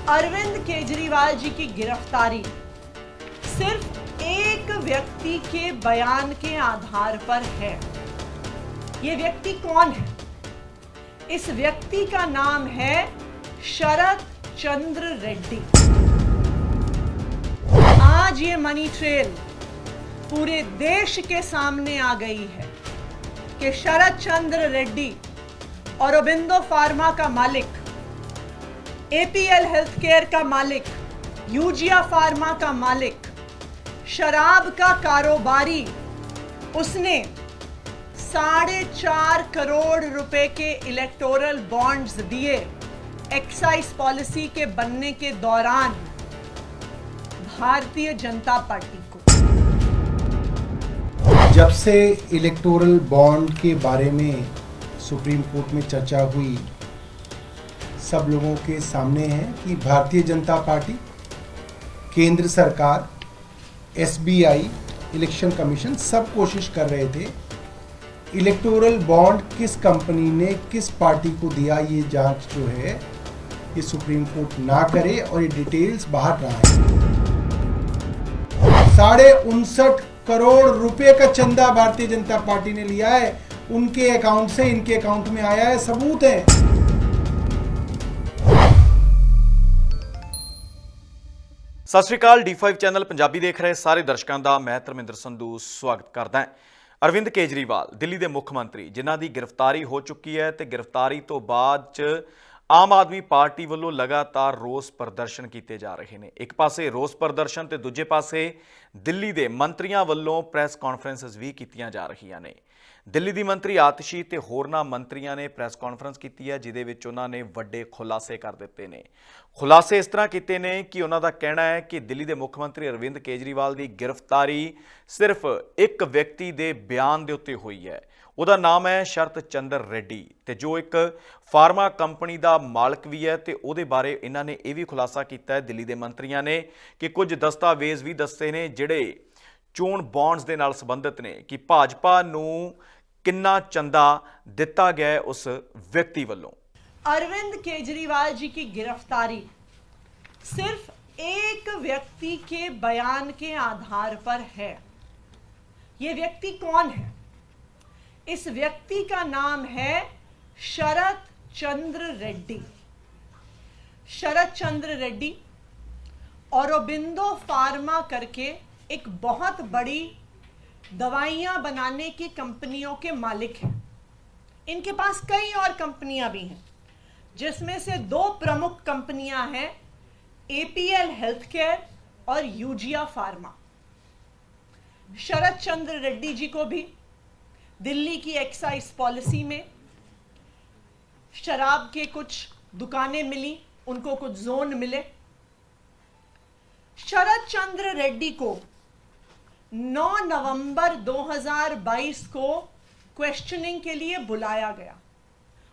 अरविंद केजरीवाल जी की गिरफ्तारी सिर्फ एक व्यक्ति के बयान के आधार पर है। यह व्यक्ति कौन है? इस व्यक्ति का नाम है शरद चंद्र रेड्डी। आज ये मनी ट्रेल पूरे देश के सामने आ गई है कि शरद चंद्र रेड्डी, औरोबिंदो फार्मा का मालिक, एपीएल हेल्थकेयर का मालिक, यूजिया फार्मा का मालिक, शराब का कारोबारी, उसने 4.5 करोड़ रुपए के इलेक्टोरल बॉन्ड्स दिए एक्साइज पॉलिसी के बनने के दौरान भारतीय जनता पार्टी को। जब से इलेक्टोरल बॉन्ड के बारे में सुप्रीम कोर्ट में चर्चा हुई, सब लोगों के सामने है कि भारतीय जनता पार्टी, केंद्र सरकार, एसबीआई, इलेक्शन कमीशन सब कोशिश कर रहे थे इलेक्टोरल बॉन्ड किस कंपनी ने किस पार्टी को दिया, ये जांच जो है ये सुप्रीम कोर्ट ना करे और ये डिटेल्स बाहर ना आए। 59.5 करोड़ रुपए का चंदा भारतीय जनता पार्टी ने लिया है, उनके अकाउंट से इनके अकाउंट में आया है, सबूत है। ਸਤਿ ਸ਼੍ਰੀ ਅਕਾਲ। D5 ਚੈਨਲ ਪੰਜਾਬੀ ਦੇਖ ਰਹੇ ਸਾਰੇ ਦਰਸ਼ਕਾਂ ਦਾ ਮੈਂ ਧਰਮਿੰਦਰ ਸੰਧੂ ਸਵਾਗਤ ਕਰਦਾ ਹਾਂ। ਅਰਵਿੰਦ ਕੇਜਰੀਵਾਲ ਦਿੱਲੀ ਦੇ ਮੁੱਖ ਮੰਤਰੀ, ਜਿਨ੍ਹਾਂ ਦੀ ਗ੍ਰਿਫਤਾਰੀ ਹੋ ਚੁੱਕੀ ਹੈ ਤੇ ਗ੍ਰਿਫਤਾਰੀ ਤੋਂ ਬਾਅਦ 'ਚ ਆਮ ਆਦਮੀ ਪਾਰਟੀ ਵੱਲੋਂ ਲਗਾਤਾਰ ਰੋਸ ਪ੍ਰਦਰਸ਼ਨ ਕੀਤੇ ਜਾ ਰਹੇ ਨੇ। ਇੱਕ ਪਾਸੇ ਰੋਸ ਪ੍ਰਦਰਸ਼ਨ ਤੇ ਦੂਜੇ ਪਾਸੇ ਦਿੱਲੀ ਦੇ ਮੰਤਰੀਆਂ ਵੱਲੋਂ ਪ੍ਰੈਸ ਕਾਨਫਰੰਸਿਸ ਵੀ ਕੀਤੀਆਂ ਜਾ ਰਹੀਆਂ ਨੇ। ਦਿੱਲੀ ਦੀ ਮੰਤਰੀ ਆਤਸ਼ੀ ਤੇ ਹੋਰਨਾਂ ਮੰਤਰੀਆਂ ਨੇ ਪ੍ਰੈਸ ਕਾਨਫਰੰਸ ਕੀਤੀ ਹੈ, ਜਿਹਦੇ ਵਿੱਚ ਉਹਨਾਂ ਨੇ ਵੱਡੇ ਖੁਲਾਸੇ ਕਰ ਦਿੱਤੇ ਨੇ। ਖੁਲਾਸੇ ਇਸ ਤਰ੍ਹਾਂ ਕੀਤੇ ਨੇ ਕਿ ਉਹਨਾਂ ਦਾ ਕਹਿਣਾ ਹੈ ਕਿ ਦਿੱਲੀ ਦੇ ਮੁੱਖ ਮੰਤਰੀ ਅਰਵਿੰਦ ਕੇਜਰੀਵਾਲ ਦੀ ਗ੍ਰਿਫਤਾਰੀ ਸਿਰਫ ਇੱਕ ਵਿਅਕਤੀ ਦੇ ਬਿਆਨ ਦੇ ਉੱਤੇ ਹੋਈ ਹੈ। ਉਹਦਾ ਨਾਮ ਹੈ ਸ਼ਰਦ ਚੰਦਰ ਰੈੱਡੀ, ਤੇ ਜੋ ਇੱਕ ਫਾਰਮਾ ਕੰਪਨੀ ਦਾ ਮਾਲਕ ਵੀ ਹੈ। ਤੇ ਉਹਦੇ ਬਾਰੇ ਇਹਨਾਂ ਨੇ ਇਹ ਵੀ ਖੁਲਾਸਾ ਕੀਤਾ ਹੈ ਦਿੱਲੀ ਦੇ ਮੰਤਰੀਆਂ ਨੇ ਕਿ ਕੁਝ ਦਸਤਾਵੇਜ਼ ਵੀ ਦੱਸੇ ਨੇ ਜਿਹੜੇ ਚੋਣ ਬੌਂਡਸ ਦੇ ਨਾਲ ਸੰਬੰਧਿਤ ਨੇ ਕਿ ਭਾਜਪਾ ਨੂੰ ਕਿੰਨਾ ਚੰਦਾ ਦਿੱਤਾ ਗਿਆ ਹੈ उस व्यक्ति ਵੱਲੋਂ। अरविंद केजरीवाल जी की गिरफ्तारी सिर्फ एक व्यक्ति के बयान के आधार पर है। यह व्यक्ति कौन है? इस व्यक्ति का नाम है शरद चंद्र रेड्डी। शरद चंद्र रेड्डी औरोबिंदो फार्मा करके एक बहुत बड़ी दवाइयां बनाने की कंपनियों के मालिक हैं। इनके पास कई और कंपनियां भी हैं, जिसमें से 2 प्रमुख कंपनियां हैं, एपीएल हेल्थकेयर और यूजिया फार्मा। शरद चंद्र रेड्डी जी को भी दिल्ली की एक्साइज पॉलिसी में शराब के कुछ दुकानें मिली, उनको कुछ जोन मिले। शरद चंद्र रेड्डी को 9 नवंबर 2022 को क्वेश्चनिंग के लिए बुलाया गया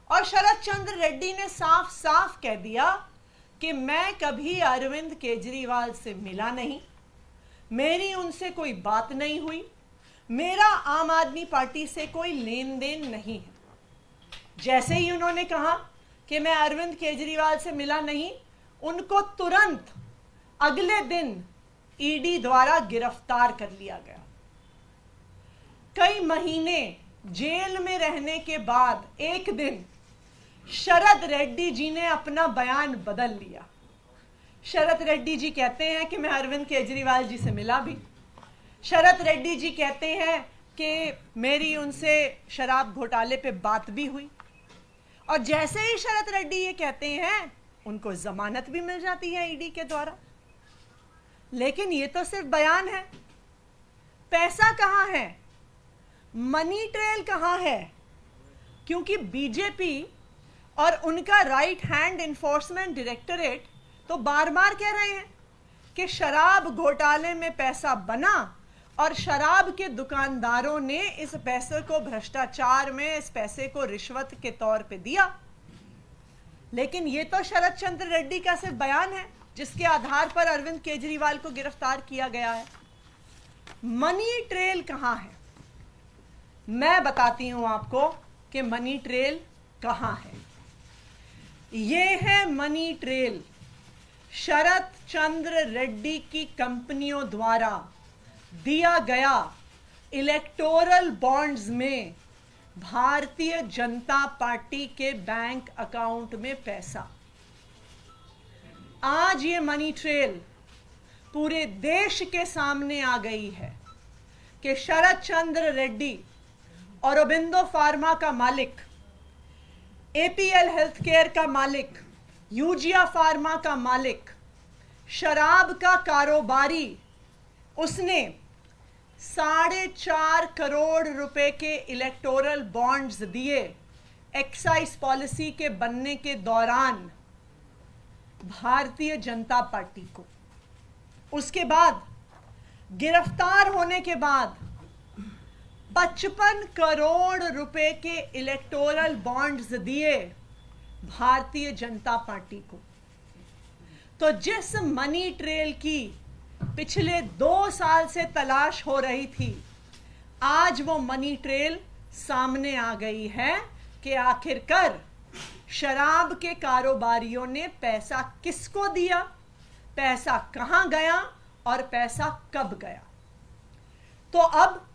और शरद चंद्र रेड्डी ने साफ साफ कह दिया कि मैं कभी अरविंद केजरीवाल से मिला नहीं, मेरी उनसे कोई बात नहीं हुई, मेरा आम आदमी पार्टी से कोई लेन देन नहीं है। जैसे ही उन्होंने कहा कि मैं अरविंद केजरीवाल से मिला नहीं, उनको तुरंत अगले दिन ईडी द्वारा गिरफ्तार कर लिया गया। कई महीने जेल में रहने के बाद एक दिन शरद रेड्डी जी ने अपना बयान बदल लिया। शरद रेड्डी जी कहते हैं कि मैं अरविंद केजरीवाल जी से मिला भी। शरद रेड्डी जी कहते हैं कि मेरी उनसे शराब घोटाले पे बात भी हुई। और जैसे ही शरद रेड्डी ये कहते हैं, उनको जमानत भी मिल जाती है ईडी के द्वारा। लेकिन ये तो सिर्फ बयान है। पैसा कहां है? मनी ट्रेल कहां है? क्योंकि बीजेपी और उनका राइट हैंड इन्फोर्समेंट डायरेक्टरेट तो बार बार कह रहे हैं कि शराब घोटाले में पैसा बना और शराब के दुकानदारों ने इस पैसे को भ्रष्टाचार में, इस पैसे को रिश्वत के तौर पे दिया। लेकिन ये तो शरद चंद्र रेड्डी का सिर्फ बयान है, जिसके आधार पर अरविंद केजरीवाल को गिरफ्तार किया गया है। मनी ट्रेल कहां है? मैं बताती हूं आपको कि मनी ट्रेल कहां है। ये है मनी ट्रेल। शरद चंद्र रेड्डी की कंपनियों द्वारा दिया गया इलेक्टोरल बॉन्ड्स में भारतीय जनता पार्टी के बैंक अकाउंट में पैसा। आज ये मनी ट्रेल पूरे देश के सामने आ गई है कि शरद चंद्र रेड्डी, औरोबिंदो फार्मा का मालिक, एपीएल हेल्थकेयर का मालिक, यूजिया फार्मा का मालिक, शराब का कारोबारी, उसने 4.5 करोड़ रुपए के इलेक्टोरल बॉन्ड्स दिए एक्साइज पॉलिसी के बनने के दौरान भारतीय जनता पार्टी को। उसके बाद गिरफ्तार होने के बाद 55 करोड़ रुपए के इलेक्टोरल बॉन्ड्स दिए भारतीय जनता पार्टी को। तो जिस मनी ट्रेल की पिछले 2 साल से तलाश हो रही थी, आज वो मनी ट्रेल सामने आ गई है कि आखिरकार शराब के कारोबारियों ने पैसा किसको दिया, पैसा कहां गया और पैसा कब गया। तो अब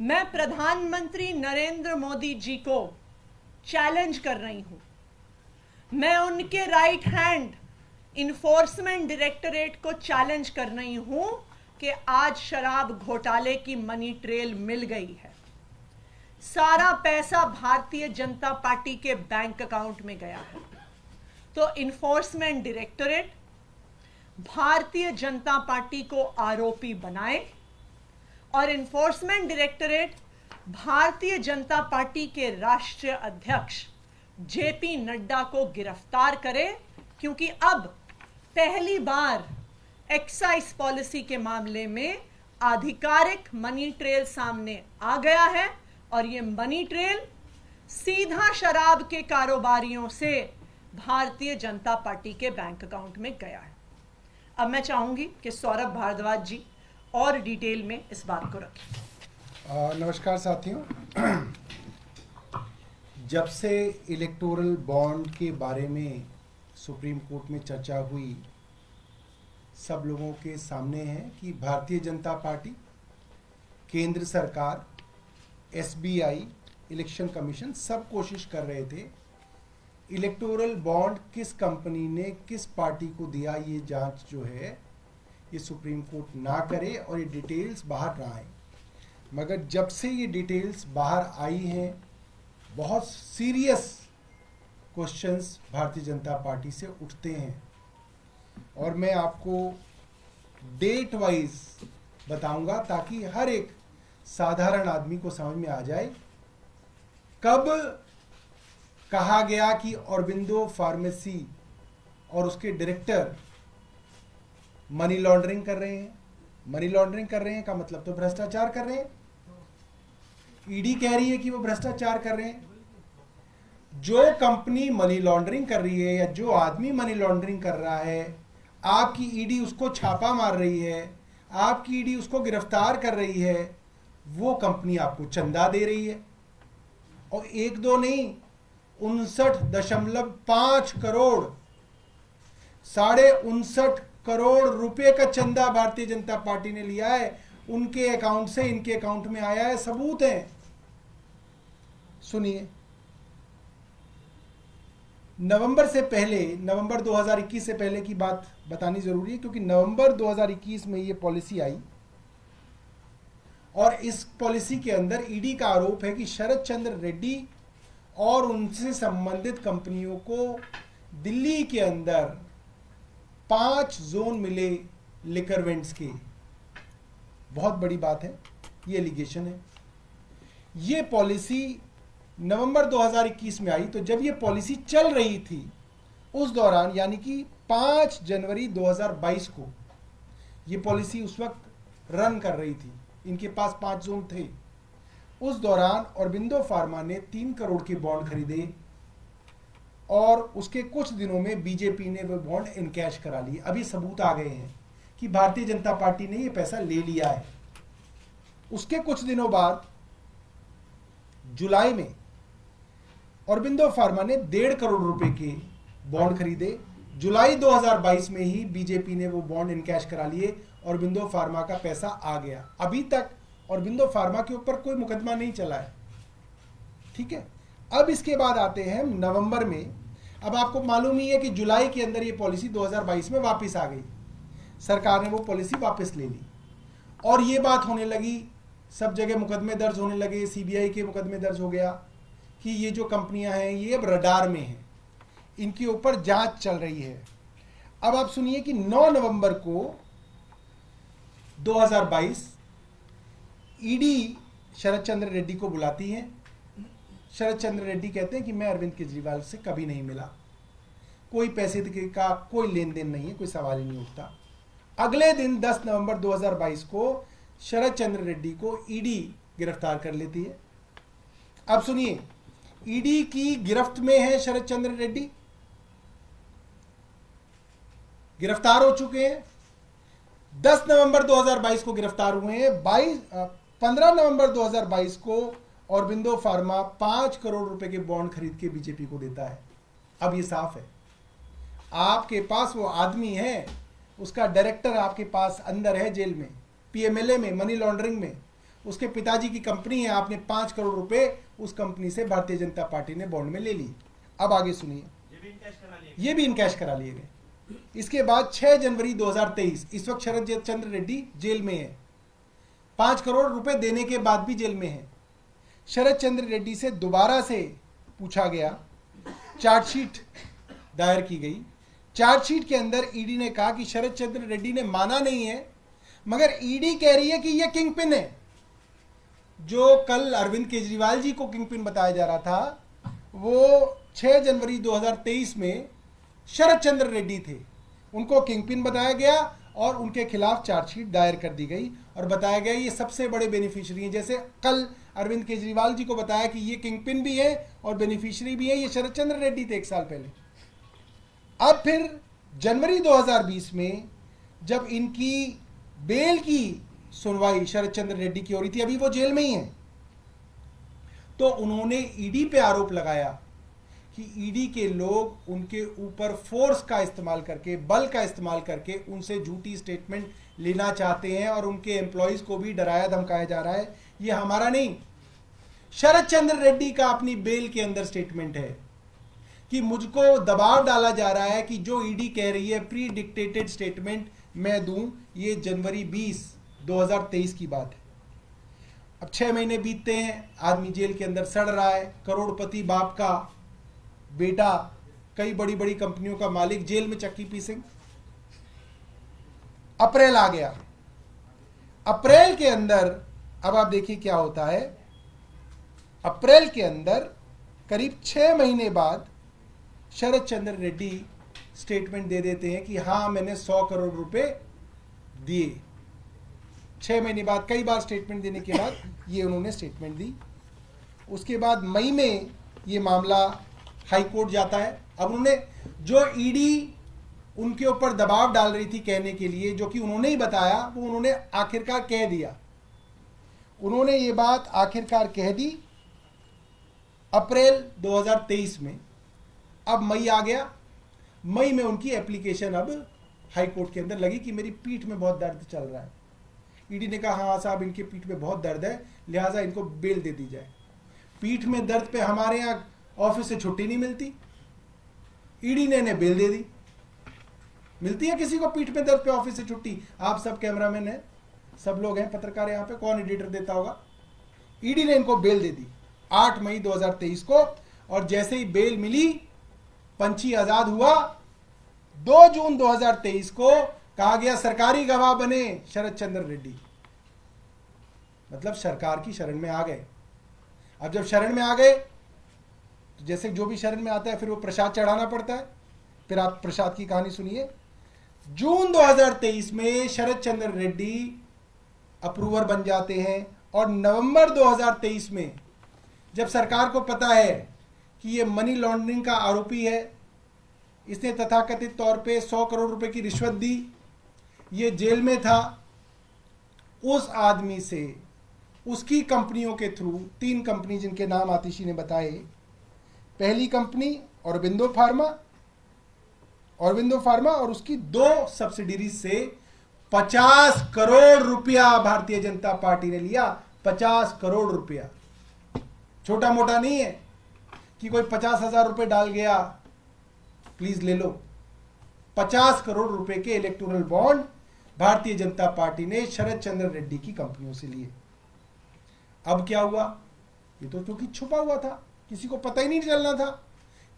मैं प्रधानमंत्री नरेंद्र मोदी जी को चैलेंज कर रही हूं, मैं उनके राइट हैंड इन्फोर्समेंट डायरेक्टरेट को चैलेंज कर रही हूं कि आज शराब घोटाले की मनी ट्रेल मिल गई है। सारा पैसा भारतीय जनता पार्टी के बैंक अकाउंट में गया है। तो enforcement directorate Bharatiya Janata party को आरोपी बनाए और enforcement directorate Bharatiya Janata party के राष्ट्रीय अध्यक्ष जेपी नड्डा को गिरफ्तार करे, क्योंकि अब पहली बार एक्साइज पॉलिसी के मामले में आधिकारिक मनी ट्रेल सामने आ गया है और ये मनी ट्रेल सीधा शराब के कारोबारियों से भारतीय जनता पार्टी के बैंक अकाउंट में गया है। अब मैं चाहूंगी कि सौरभ भारद्वाज जी और डिटेल में इस बात को रखें। नमस्कार साथियों, जब से इलेक्टोरल बॉन्ड के बारे में सुप्रीम कोर्ट में चर्चा हुई, सब लोगों के सामने है कि भारतीय जनता पार्टी, केंद्र सरकार, एसबीआई, इलेक्शन कमीशन सब कोशिश कर रहे थे इलेक्टोरल बॉन्ड किस कंपनी ने किस पार्टी को दिया, ये जांच जो है ये सुप्रीम कोर्ट ना करे और ये डिटेल्स बाहर ना आए। मगर जब से ये डिटेल्स बाहर आई हैं, बहुत serious questions Bharatiya Janata party से उठते हैं और मैं आपको डेट वाइज बताऊंगा ताकि हर एक साधारण आदमी को समझ में आ जाए कब कहा गया कि औरोबिंदो फार्मेसी और उसके डायरेक्टर मनी लॉन्ड्रिंग कर रहे हैं। मनी लॉन्ड्रिंग कर रहे हैं का मतलब तो भ्रष्टाचार कर रहे हैं। ईडी कह रही है कि वो भ्रष्टाचार कर रहे हैं। जो कंपनी मनी लॉन्ड्रिंग कर रही है या जो आदमी मनी लॉन्ड्रिंग कर रहा है, आपकी ईडी उसको छापा मार रही है, आपकी ईडी उसको गिरफ्तार कर रही है, वो कंपनी आपको चंदा दे रही है। और 1-2 नहीं, 59.5 करोड़, 59.5 करोड़ रुपए का चंदा भारतीय जनता पार्टी ने लिया है। उनके अकाउंट से इनके अकाउंट में आया है, सबूत है। सुनिए, नवंबर से पहले, नवंबर 2021 से पहले की बात बतानी जरूरी है, क्योंकि नवंबर 2021 में ये पॉलिसी आई और इस पॉलिसी के अंदर ईडी का आरोप है कि शरद चंद्र रेड्डी और उनसे संबंधित कंपनियों को दिल्ली के अंदर 5 जोन मिले लिकर वेंट्स के। बहुत बड़ी बात है, ये एलिगेशन है। ये पॉलिसी नवंबर 2021 में आई, तो जब ये पॉलिसी चल रही थी उस दौरान, यानी कि 5 जनवरी 2022 को ये पॉलिसी उस वक्त रन कर रही थी। इनके पास 5 जोन थे। उस दौरान औरोबिंदो फार्मा ने 3 करोड़ के बॉन्ड खरीदे और उसके कुछ दिनों में बीजेपी ने वो बॉन्ड इनकैश करा लिए। अभी सबूत आ गए हैं कि भारतीय जनता पार्टी ने ये पैसा ले लिया है। उसके कुछ दिनों बाद जुलाई में औरोबिंदो फार्मा ने 1.5 करोड़ रुपए के बॉन्ड खरीदे जुलाई 2022 में ही बीजेपी ने वो बॉन्ड इनकैश करा लिए, औरबिंदो फार्मा का पैसा आ गया। अभी तक औरबिंदो फार्मा के ऊपर कोई मुकदमा नहीं चला है, ठीक है। अब इसके बाद आते हैं नवंबर में। अब आपको मालूम ही है कि जुलाई के अंदर ये पॉलिसी 2022 में वापस आ गई, सरकार ने वो पॉलिसी वापस ले ली और ये बात होने लगी, सब जगह मुकदमे दर्ज होने लगे, सीबीआई के मुकदमे दर्ज हो गया कि ये जो कंपनियां हैं ये अब रडार में हैं, इनके ऊपर जांच चल रही है। अब आप सुनिए कि 9 नवंबर को 2022 ईडी शरद चंद्र रेड्डी को बुलाती है। शरद चंद्र रेड्डी कहते हैं कि मैं अरविंद केजरीवाल से कभी नहीं मिला, कोई पैसे का कोई लेन देन नहीं है, कोई सवाल ही नहीं उठता। अगले दिन 10 नवंबर 2022 को शरद चंद्र रेड्डी को ईडी गिरफ्तार कर लेती है। अब सुनिए, ईडी की गिरफ्त में है शरद चंद्र रेड्डी, गिरफ्तार हो चुके हैं। 10 नवंबर 2022 को गिरफ्तार हुए हैं। 15 नवंबर 2022 को औरबिंदो फार्मा 5 करोड़ रुपए के बॉन्ड खरीद के बीजेपी को देता है। अब ये साफ है, आपके पास वो आदमी है, उसका डायरेक्टर आपके पास अंदर है जेल में, पीएमएलए में, मनी लॉन्ड्रिंग में, उसके पिताजी की कंपनी है, आपने 5 करोड़ रुपए उस कंपनी से भारतीय जनता पार्टी ने बॉन्ड में ले ली। अब आगे सुनिए, ये भी इनकैश करा लिए गए। इसके बाद 6 जनवरी 2023, इस वक्त शरद चंद्र रेड्डी जेल में है, 5 करोड़ रुपए देने के बाद भी जेल में है। शरद चंद्र रेड्डी से दोबारा से पूछा गया, चार्जशीट दायर की गई। चार्जशीट के अंदर ईडी ने कहा कि शरद चंद्र रेड्डी ने माना नहीं है, मगर ईडी कह रही है कि यह किंगपिन है। जो कल अरविंद केजरीवाल जी को किंगपिन बताया जा रहा था, वो 6 जनवरी 2023 में शरद चंद्र रेड्डी थे, उनको किंगपिन बताया गया और उनके खिलाफ चार्जशीट दायर कर दी गई और बताया गया ये सबसे बड़े बेनिफिशियरी हैं। जैसे कल अरविंद केजरीवाल जी को बताया कि ये किंगपिन भी है और बेनिफिशियरी भी है, ये शरद चंद्र रेड्डी थे 1 साल पहले। अब फिर जनवरी 2020 में जब इनकी बेल की सुनवाई शरद चंद्र रेड्डी की हो रही थी, अभी वो जेल में ही हैं, तो उन्होंने ईडी पे आरोप लगाया कि ईडी के लोग उनके ऊपर फोर्स का इस्तेमाल करके, बल का इस्तेमाल करके उनसे झूठी स्टेटमेंट लेना चाहते हैं और उनके एम्प्लॉयज को भी डराया धमकाया जा रहा है। ये हमारा नहीं, शरद चंद्र रेड्डी का अपनी बेल के अंदर स्टेटमेंट है कि मुझको दबाव डाला जा रहा है कि जो ईडी कह रही है प्री डिक्टेटेड स्टेटमेंट मैं दूं। ये जनवरी 20, 2023 की बात है। अब 6 महीने बीतते हैं, आदमी जेल के अंदर सड़ रहा है, करोड़पति बाप का बेटा, कई बड़ी बड़ी कंपनियों का मालिक जेल में चक्की पीसेंगे। अप्रैल आ गया, अप्रैल के अंदर अब आप देखिए क्या होता है। अप्रैल के अंदर करीब 6 महीने बाद शरद चंद्र रेड्डी स्टेटमेंट दे देते हैं कि हाँ मैंने 100 करोड़ रुपए दिए। 6 महीने बाद, कई बार स्टेटमेंट देने के बाद ये उन्होंने स्टेटमेंट दी। उसके बाद मई में ये मामला हाई कोर्ट जाता है। अब उन्होंने जो ईडी उनके ऊपर दबाव डाल रही थी कहने के लिए, जो कि उन्होंने ही बताया, वो उन्होंने आखिरकार कह दिया। उन्होंने ये बात आखिरकार कह दी अप्रैल 2023 में। अब मई आ गया, मई में उनकी एप्लीकेशन अब हाई कोर्ट के अंदर लगी कि मेरी पीठ में बहुत दर्द चल रहा है। ईडी ने कहा हाँ साहब इनके पीठ में बहुत दर्द है, लिहाजा इनको बेल दे दी जाए। पीठ में दर्द पे हमारे यहाँ ऑफिस से छुट्टी नहीं मिलती, ईडी ने इन्हें बेल दे दी। मिलती है किसी को पीठ में दर्द पे ऑफिस से छुट्टी? आप सब कैमरामैन हैं, सब लोग हैं, पत्रकार यहाँ पे, कौन एडिटर देता होगा? ईडी ने इनको बेल दे दी 8 मई 2023 को। और जैसे ही बेल मिली, पंछी आजाद हुआ। 2 जून 2023 को कहा गया सरकारी गवाह बने शरद चंद्र रेड्डी, मतलब सरकार की शरण में आ गए। अब जब शरण में आ गए तो जैसे जो भी शरण में आता है फिर वो प्रसाद चढ़ाना पड़ता है। फिर आप प्रसाद की कहानी सुनिए। जून 2023 में शरद चंद्र रेड्डी अप्रूवर बन जाते हैं और नवंबर 2023 में जब सरकार को पता है कि ये मनी लॉन्ड्रिंग का आरोपी है, इसने तथाकथित तौर पे 100 करोड़ रुपए की रिश्वत दी, ये जेल में था, उस आदमी से उसकी कंपनियों के थ्रू 3 कंपनी जिनके नाम आतिशी ने बताए, पहली company Aurobindo pharma, Aurobindo pharma और उसकी 2 सब्सिडरी से 50 करोड़ रुपया भारतीय जनता पार्टी ने लिया। 50 करोड़ रुपया छोटा मोटा नहीं है कि कोई 50,000 रुपए डाल गया, प्लीज ले लो। 50 करोड़ रुपए के electoral bond Bharatiya Janata party ने शरद चंद्र रेड्डी की कंपनियों से लिए। अब क्या हुआ? ये तो क्योंकि छुपा हुआ था, किसी को पता ही नहीं चलना था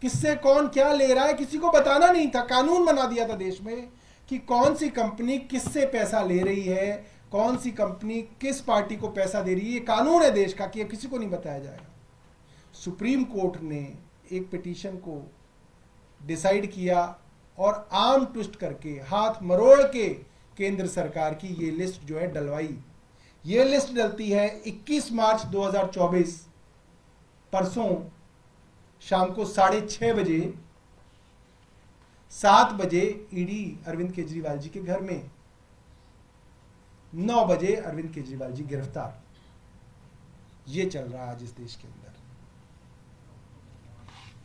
किससे कौन क्या ले रहा है, किसी को बताना नहीं था। कानून बना दिया था देश में कि कौन सी कंपनी किससे पैसा ले रही है, कौन सी कंपनी किस पार्टी को पैसा दे रही है। ये कानून है देश का कि किसी को नहीं बताया जाएगा। सुप्रीम कोर्ट ने एक पिटीशन को डिसाइड किया और आर्म ट्विस्ट करके, हाथ मरोड़ के केंद्र सरकार की ये लिस्ट जो है डलवाई। ये लिस्ट डलती है 21 मार्च 2024 परसों शाम को 6:30 बजे, 7 बजे ईडी अरविंद केजरीवाल जी के घर में, 9 बजे अरविंद केजरीवाल जी गिरफ्तार। ये चल रहा है आज इस देश के अंदर।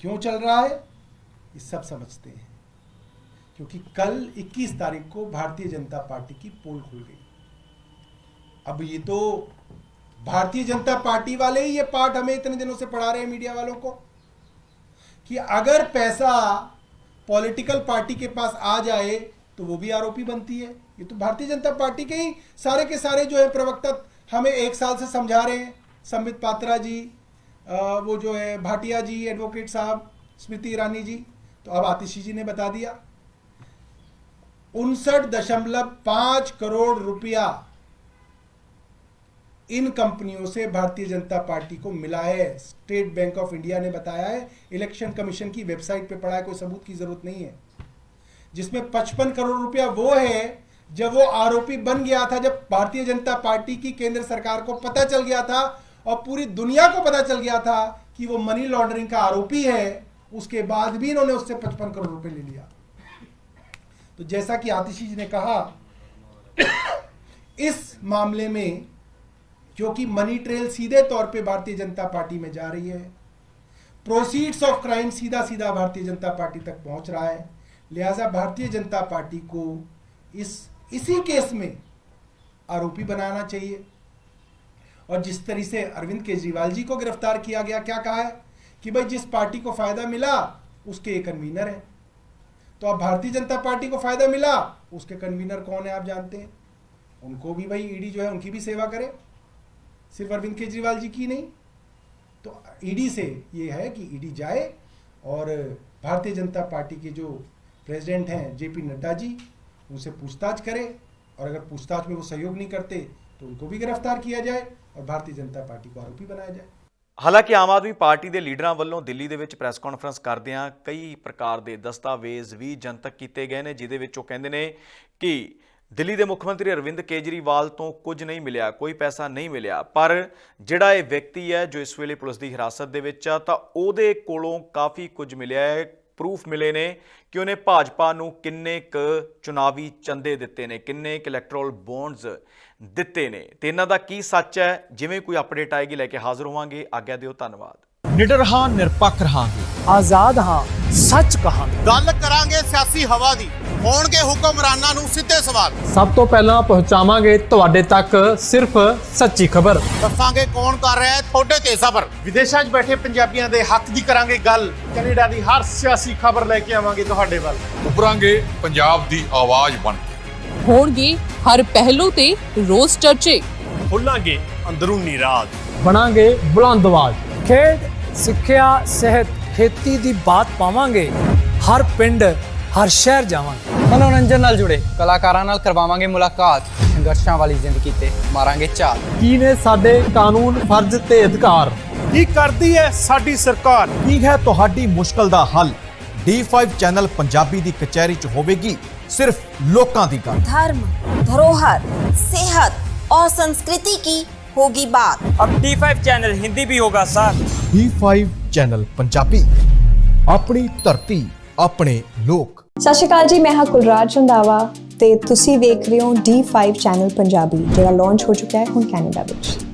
क्यों चल रहा है ये सब समझते हैं, क्योंकि कल 21 तारीख को भारतीय जनता पार्टी की पोल खुल गई। अब ये तो भारतीय जनता पार्टी वाले ही ये पार्ट हमें इतने दिनों से पढ़ा रहे हैं मीडिया वालों को कि अगर पैसा पॉलिटिकल पार्टी के पास आ जाए तो वो भी आरोपी बनती है। ये तो भारतीय जनता पार्टी के ही सारे के सारे जो है प्रवक्ता हमें 1 साल से समझा रहे हैं। संबित पात्रा जी, वो जो है भाटिया जी, एडवोकेट साहब, स्मृति ईरानी जी, तो अब आतिशी जी ने बता दिया। 59.5 करोड़ रुपया इन कंपनियों से भारतीय जनता पार्टी को मिला है। स्टेट बैंक ऑफ इंडिया ने बताया है, इलेक्शन कमीशन की वेबसाइट पे पड़ा है, कोई सबूत की जरूरत नहीं है। जिसमें 55 करोड़ रुपया वो है जब वो आरोपी बन गया था, जब भारतीय जनता पार्टी की केंद्र सरकार को पता चल गया था और पूरी दुनिया को पता चल गया था कि वो मनी लॉन्ड्रिंग का आरोपी है, उसके बाद भी इन्होंने उससे 55 करोड़ रुपए ले लिया। तो जैसा कि आतिशी जी ने कहा, इस मामले में क्योंकि मनी ट्रेल सीधे तौर पे भारतीय जनता पार्टी में जा रही है, प्रोसीड्स ऑफ क्राइम सीधा सीधा भारतीय जनता पार्टी तक पहुंच रहा है, लिहाजा भारतीय जनता पार्टी को इसी केस में आरोपी बनाना चाहिए। और जिस तरह से अरविंद केजरीवाल जी को गिरफ्तार किया गया, क्या कहा है कि भाई जिस पार्टी को फायदा मिला उसके एक कन्वीनर है। तो अब भारतीय जनता पार्टी को फायदा मिला, उसके कन्वीनर कौन है आप जानते हैं। उनको भी भाई ईडी जो है उनकी भी सेवा करे, सिर्फ अरविंद केजरीवाल जी की नहीं। तो ईडी से ये है कि ईडी जाए और भारतीय जनता पार्टी के जो प्रेसिडेंट हैं जेपी नड्डा जी, उनसे पूछताछ करे, और अगर पूछताछ में वो सहयोग नहीं करते तो उनको भी गिरफ्तार किया जाए और भारतीय जनता पार्टी को आरोपी बनाया जाए। ਹਾਲਾਂਕਿ ਆਮ ਆਦਮੀ ਪਾਰਟੀ ਦੇ ਲੀਡਰਾਂ ਵੱਲੋਂ ਦਿੱਲੀ ਦੇ ਵਿੱਚ ਪ੍ਰੈਸ ਕਾਨਫਰੰਸ ਕਰਦਿਆਂ ਕਈ ਪ੍ਰਕਾਰ ਦੇ ਦਸਤਾਵੇਜ਼ ਵੀ ਜਨਤਕ ਕੀਤੇ ਗਏ ਨੇ, ਜਿਹਦੇ ਵਿੱਚ ਉਹ ਕਹਿੰਦੇ ਨੇ ਕਿ ਦਿੱਲੀ ਦੇ ਮੁੱਖ ਮੰਤਰੀ ਅਰਵਿੰਦ ਕੇਜਰੀਵਾਲ ਤੋਂ ਕੁਝ ਨਹੀਂ ਮਿਲਿਆ, ਕੋਈ ਪੈਸਾ ਨਹੀਂ ਮਿਲਿਆ। ਪਰ ਜਿਹੜਾ ਇਹ ਵਿਅਕਤੀ ਹੈ ਜੋ ਇਸ ਵੇਲੇ ਪੁਲਿਸ ਦੀ ਹਿਰਾਸਤ ਦੇ ਵਿੱਚ ਆ, ਤਾਂ ਉਹਦੇ ਕੋਲੋਂ ਕਾਫੀ ਕੁਝ ਮਿਲਿਆ ਹੈ। ਪ੍ਰੂਫ ਮਿਲੇ ਨੇ ਕਿ ਉਹਨੇ ਭਾਜਪਾ ਨੂੰ ਕਿੰਨੇ ਕੁ ਚੁਣਾਵੀ ਚੰਦੇ ਦਿੱਤੇ ਨੇ, ਕਿੰਨੇ ਕੁ ਇਲੈਕਟੋਰਲ ਬੌਂਡਸ ਦਿੱਤੇ ਨੇ, ਤੇ ਇਹਨਾਂ ਦਾ ਕੀ ਸੱਚ ਹੈ। ਜਿਵੇਂ ਕੋਈ ਅਪਡੇਟ ਆਏਗੀ ਲੈ ਕੇ ਹਾਜ਼ਰ ਹੋਵਾਂਗੇ। ਆਗਿਆ ਦਿਓ, ਧੰਨਵਾਦ। निडर हाँ, निरपक्ष रहांगे, आजाद हाँ, सच कहांगे। गल करांगे सियासी हवा दी, होणगे हुक्मरानां नूं सीधे सवाल। सब तो पहला पहुंचावांगे तुहाडे तक सिर्फ सच्ची खबर। दसांगे कौन कर रहा है थोड़े ते सबर। विदेशां 'च बैठे पंजाबियां दे हक दी करांगे गल। कनेडा दी हर सियासी खबर लेके आवांगे तुहाडे वल। उभरांगे पंजाब दी आवाज बन के। होणगे हर पहलू ते रोज चर्चे। खोलांगे अंदरूनी राज, बनांगे बुलंद आवाज। खेड, सिक्ख्या, सेहत, खेती दी बात पावांगे। हर पिंड, हर शहर जावांगे। मनोरंजन नाल जुड़े कलाकारां नाल करवावांगे मुलाकात। संघर्षां वाली जिंदगी ते मारांगे चाल। की ने साडे कानून, फर्ज ते अधिकार। की करदी है साडी सरकार, की है तुहाडी मुश्किल दा हल। D5 चैनल पंजाबी दी कचहरी च होवेगी सिर्फ लोकां दी गल। धर्म, धरोहर, सेहत और संस्कृति की होगी बात। अब D5 चैनल हिंदी भी होगा सर। D5 चैनल पंजाबी, अपनी धरती अपने लोक। सत श्री अकाल जी, मैं हाँ कुलराज रंधावा ते तुसी वेख रहे हो D5 चैनल पंजाबी, जिहड़ा लॉन्च हो चुका है हुण कैनेडा विच।